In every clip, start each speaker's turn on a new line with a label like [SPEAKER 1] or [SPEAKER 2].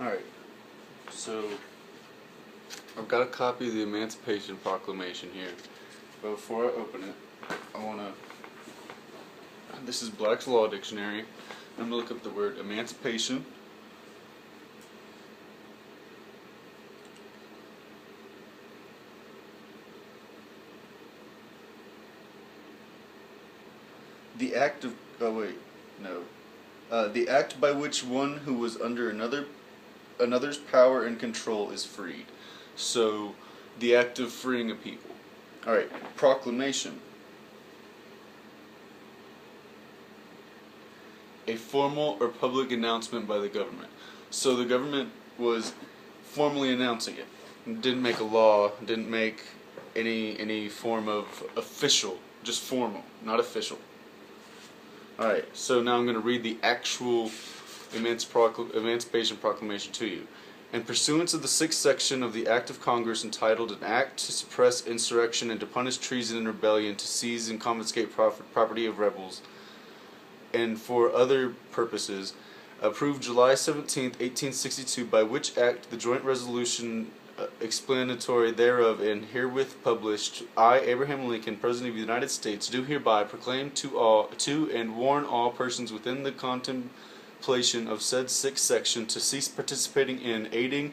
[SPEAKER 1] Alright, so I've got a copy of the Emancipation Proclamation here, but before I open it, I want to, this is Black's Law Dictionary. I'm going to look up the word emancipation. The act of, the act by which one who was under another's power and control is freed. So, the act of freeing a people. Alright, proclamation. A formal or public announcement by the government. So the government was formally announcing it. Didn't make a law, didn't make any form of official, just formal, not official. Alright, so now I'm going to read the actual Emancipation Proclamation to you. In pursuance of the 6th section of the Act of Congress entitled An Act to Suppress Insurrection and to Punish Treason and Rebellion, to seize and confiscate property of rebels, and for other purposes, approved July 17, 1862, by which act the joint resolution explanatory thereof and herewith published, I, Abraham Lincoln, President of the United States, do hereby proclaim to and warn all persons within the contemplation of said 6th section to cease participating in, aiding,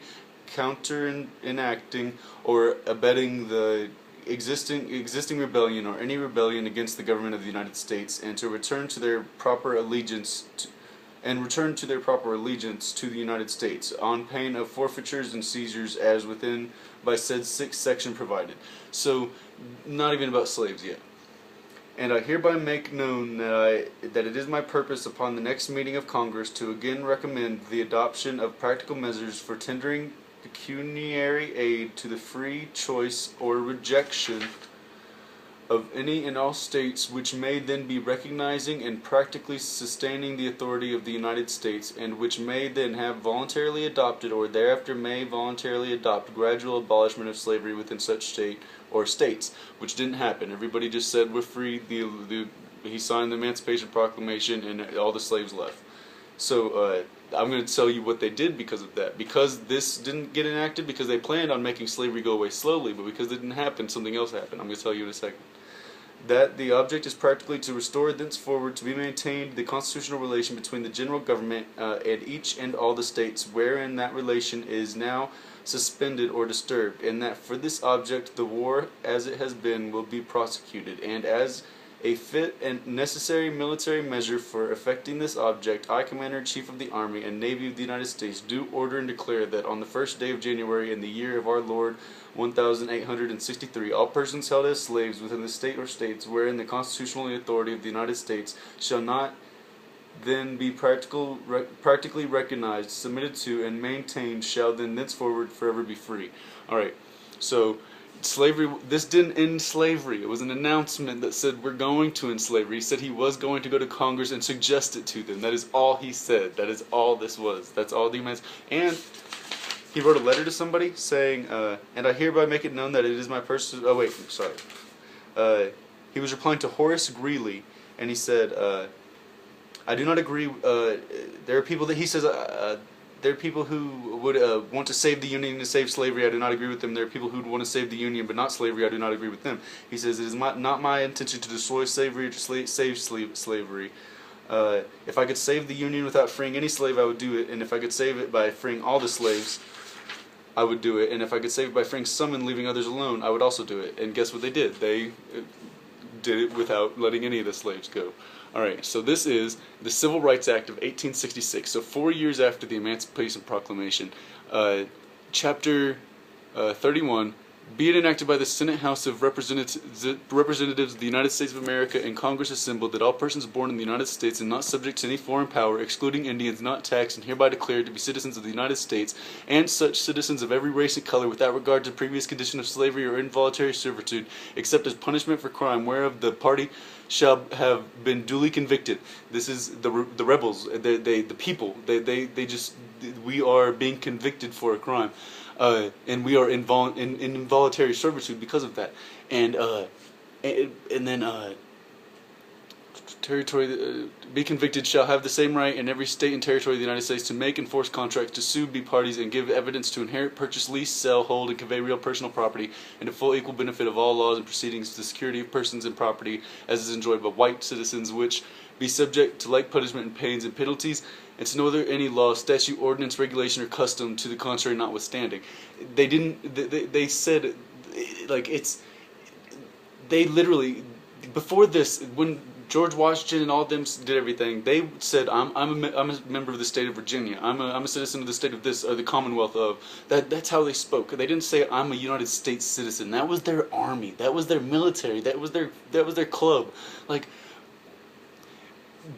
[SPEAKER 1] enacting, or abetting the existing rebellion or any rebellion against the government of the United States, and to return to their proper allegiance to the United States, on pain of forfeitures and seizures as within by said 6th section provided. So, not even about slaves yet. And I hereby make known that it is my purpose upon the next meeting of Congress to again recommend the adoption of practical measures for tendering pecuniary aid to the free choice or rejection of any and all states which may then be recognizing and practically sustaining the authority of the United States, and which may then have voluntarily adopted or thereafter may voluntarily adopt gradual abolishment of slavery within such state or states, which didn't happen. Everybody just said we're free. He signed the Emancipation Proclamation and all the slaves left. So I'm going to tell you what they did because of that. Because this didn't get enacted, because they planned on making slavery go away slowly, but because it didn't happen, something else happened. I'm going to tell you in a second. That the object is practically to restore thenceforward to be maintained the constitutional relation between the general government and each and all the states wherein that relation is now suspended or disturbed, and that for this object the war as it has been will be prosecuted, and as a fit and necessary military measure for effecting this object, I, Commander-in-Chief of the Army and Navy of the United States, do order and declare that on the 1st day of January in the year of our Lord 1863, all persons held as slaves within the state or states wherein the constitutional authority of the United States shall not then be practically recognized, submitted to, and maintained, shall then thenceforward forever be free. Alright, so slavery, this didn't end slavery. It was an announcement that said we're going to end slavery. He said he was going to go to Congress and suggest it to them. That is all he said. That is all this was. That's all the and he wrote a letter to somebody saying, and I hereby make it known that it is my personal, he was replying to Horace Greeley, and he said, I do not agree, there are people that he says, there are people who would want to save the Union and save slavery. I do not agree with them. There are people who would want to save the Union but not slavery. I do not agree with them. He says, it is not my intention to destroy slavery or to save slavery. If I could save the Union without freeing any slave, I would do it. And if I could save it by freeing all the slaves, I would do it. And if I could save it by freeing some and leaving others alone, I would also do it. And guess what they did? They did it without letting any of the slaves go. Alright, so this is the Civil Rights Act of 1866, so 4 years after the Emancipation Proclamation. Chapter 31, be it enacted by the Senate House of Representatives of the United States of America and Congress assembled, that all persons born in the United States and not subject to any foreign power, excluding Indians, not taxed, and hereby declared to be citizens of the United States, and such citizens of every race and color, without regard to previous condition of slavery or involuntary servitude, except as punishment for crime whereof the party shall have been duly convicted. This is the rebels, the people. We are being convicted for a crime, and we are in involuntary servitude because of that. And then be convicted shall have the same right in every state and territory of the United States to make and force contracts, to sue, be parties, and give evidence to inherit, purchase, lease, sell, hold, and convey real personal property, and to full equal benefit of all laws and proceedings to the security of persons and property as is enjoyed by white citizens, which be subject to like punishment and pains and penalties, and to no other any law, statute, ordinance, regulation, or custom to the contrary notwithstanding. They didn't. They said, like, it's. They literally, before this, when George Washington and all of them did everything, they said, I'm a member of the state of Virginia. I'm a citizen of the state of this, or the Commonwealth of. That's how they spoke. They didn't say, I'm a United States citizen. That was their army. That was their military. That was their club. Like,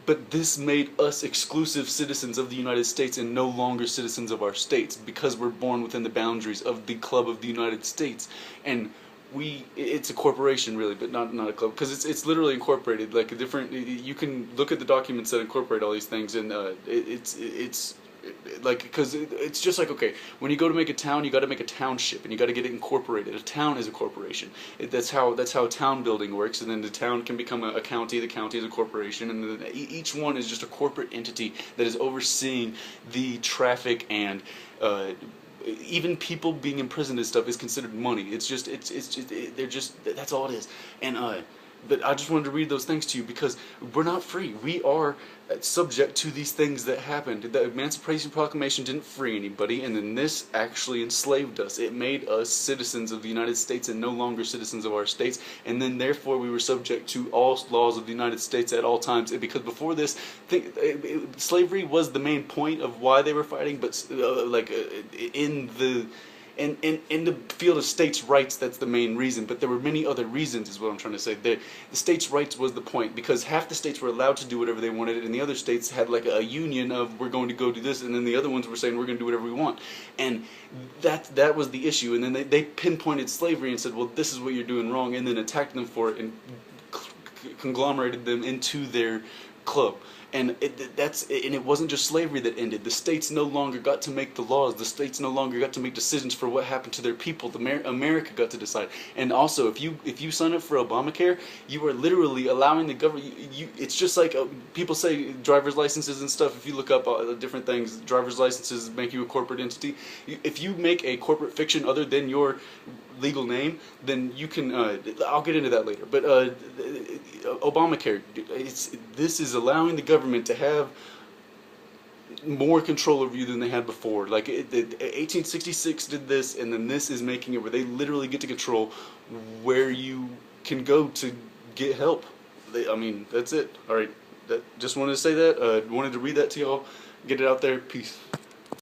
[SPEAKER 1] but this made us exclusive citizens of the United States and no longer citizens of our states, because we're born within the boundaries of the club of the United States. And it's a corporation really, but not a club, because it's literally incorporated, like a different. You can look at the documents that incorporate all these things, and it's like, because it's just like, okay, when you go to make a town, you got to make a township, and you got to get it incorporated. A town is a corporation. That's how town building works, and then the town can become a county. The county is a corporation, and then each one is just a corporate entity that is overseeing the traffic, and even people being imprisoned and stuff is considered money. It's just they're just, that's all it is. And but I just wanted to read those things to you, because we're not free. We are subject to these things that happened. The Emancipation Proclamation didn't free anybody, and then this actually enslaved us. It made us citizens of the United States and no longer citizens of our states, and then therefore we were subject to all laws of the United States at all times. Because before this, slavery was the main point of why they were fighting, but in the field of states' rights, that's the main reason. But there were many other reasons, is what I'm trying to say. The states' rights was the point, because half the states were allowed to do whatever they wanted, and the other states had like a union of, we're going to go do this, and then the other ones were saying, we're going to do whatever we want. And that was the issue. And then they pinpointed slavery and said, well, this is what you're doing wrong, and then attacked them for it and conglomerated them into their club. And it wasn't just slavery that ended. The states no longer got to make the laws. The states no longer got to make decisions for what happened to their people. America got to decide. And also, if you sign up for Obamacare, you are literally allowing the government. It's just like people say driver's licenses and stuff. If you look up different things, driver's licenses make you a corporate entity. If you make a corporate fiction other than your legal name, then you can. I'll get into that later. But Obamacare, this is allowing the government to have more control over you than they had before. Like 1866 did this, and then this is making it where they literally get to control where you can go to get help. I mean, that's it. All right, just wanted to say that. Wanted to read that to y'all. Get it out there. Peace.